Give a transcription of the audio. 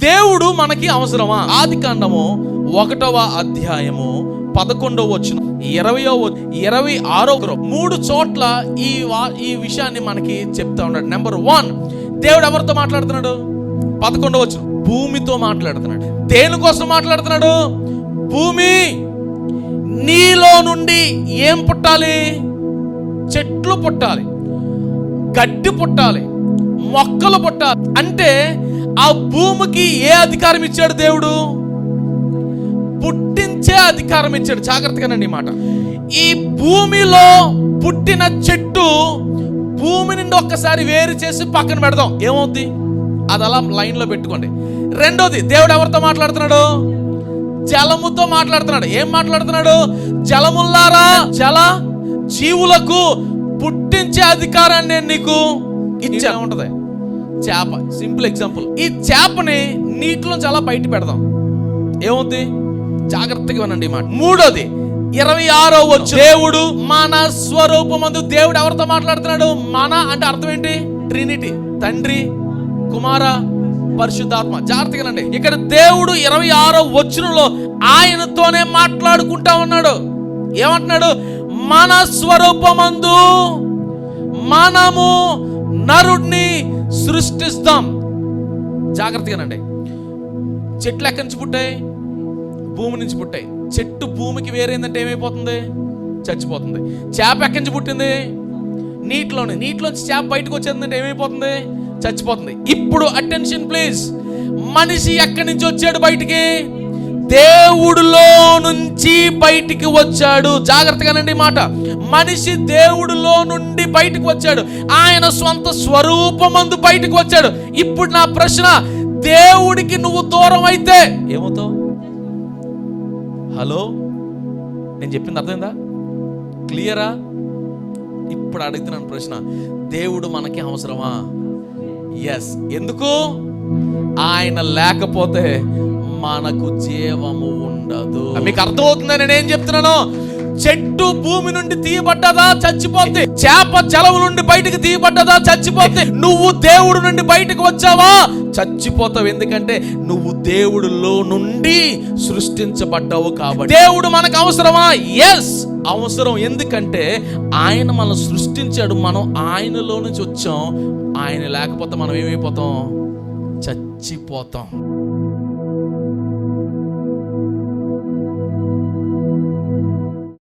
దేవుడు మనకి అవసరమా? ఆదికాండము 1వ అధ్యాయము 11వ వచనం 26వ 3 చోట్ల ఈ విషయాన్ని మనకి చెప్తా ఉన్నాడు. నెంబర్ 1, దేవుడు ఎవరితో మాట్లాడుతున్నాడు? 11వ వచనం, భూమితో మాట్లాడుతున్నాడు. దేనికోసం మాట్లాడుతున్నాడు? భూమి, నీలో నుండి ఏం పుట్టాలి? చెట్లు పుట్టాలి, గడ్డి పుట్టాలి, మొక్కలు పుట్టాలి. అంటే ఆ భూమికి ఏ అధికారం ఇచ్చాడు దేవుడు? పుట్టించే అధికారం ఇచ్చాడు. జాగ్రత్తగానండి ఈ మాట. ఈ భూమిలో పుట్టిన చెట్టు భూమి నుండి ఒక్కసారి వేరు చేసి పక్కన పెడదాం, ఏమవుద్ది? అది అలా లైన్లో పెట్టుకోండి. రెండోది, దేవుడు ఎవరితో మాట్లాడుతున్నాడు? జలముతో మాట్లాడుతున్నాడు. ఏం మాట్లాడుతున్నాడు? జలముల్లారా, జల జీవులకు పుట్టించే అధికారాన్ని నేను నీకు ఇచ్చా ఉంటది. చేప, సింపుల్ ఎగ్జాంపుల్. ఈ చేపని నీటిలో చాలా బయట పెడదాం, ఏమవుద్ది? జాగ్రత్తగా వినండి ఈ మాట. మూడోది 26వ వచనం, దేవుడు మన స్వరూపమందు. దేవుడు ఎవరితో మాట్లాడుతున్నాడు? మన అంటే అర్థం ఏంటి? ట్రినిటీ, తండ్రి, కుమార, పరిశుద్ధాత్మ. జాగ్రత్తగా వినండి. ఇక్కడ దేవుడు 26వ వచనంలో ఆయనతోనే మాట్లాడుకుంటా ఉన్నాడు. ఏమంటున్నాడు? మన స్వరూపమందు మనము నరుడిని సృష్టిస్తాం. జాగ్రత్తగానండి. చెట్లు ఎక్కడి నుంచి పుట్టాయి? భూమి నుంచి పుట్టాయి. చెట్టు భూమికి వేరైందంటే ఏమైపోతుంది? చచ్చిపోతుంది. చేప ఎక్కడి నుంచి పుట్టింది? నీటిలోంచి చేప బయటకు వచ్చేందంటే ఏమైపోతుంది? చచ్చిపోతుంది. ఇప్పుడు అటెన్షన్ ప్లీజ్. మనిషి ఎక్కడి నుంచి వచ్చాడు బయటికి? దేవుడిలో నుంచి బయటికి వచ్చాడు. జాగ్రత్తగానండి మాట. మనిషి దేవుడిలో నుండి బయటికి వచ్చాడు. ఆయన స్వంత స్వరూపమందు బయటికి వచ్చాడు. ఇప్పుడు నా ప్రశ్న, దేవుడికి నువ్వు దూరం అయితే ఏమవుతావు? హలో, నేను చెప్పింది అర్థమైందా? క్లియరా? ఇప్పుడు అడుగుతున్నాను ప్రశ్న, దేవుడు మనకి అవసరమా? ఎస్. ఎందుకు? ఆయన లేకపోతే మనకు జీవము ఉండదు. మీకు అర్థమవుతుందా నేనేం చెప్తున్నాను? చెట్టు భూమి నుండి తీయబడ్డదా? చచ్చిపోతే. చేప జలము నుండి బయటకు తీయబడ్డదా? చచ్చిపోతే. నువ్వు దేవుడు నుండి బయటకు వచ్చావా? చచ్చిపోతావు. ఎందుకంటే నువ్వు దేవుడిలో నుండి సృష్టించబడ్డావు కాబట్టి. దేవుడు మనకు అవసరమా? ఎస్, అవసరం. ఎందుకంటే ఆయన మనం సృష్టించాడు, మనం ఆయనలో నుంచి వచ్చాం. ఆయన లేకపోతే మనం ఏమైపోతాం? చచ్చిపోతాం.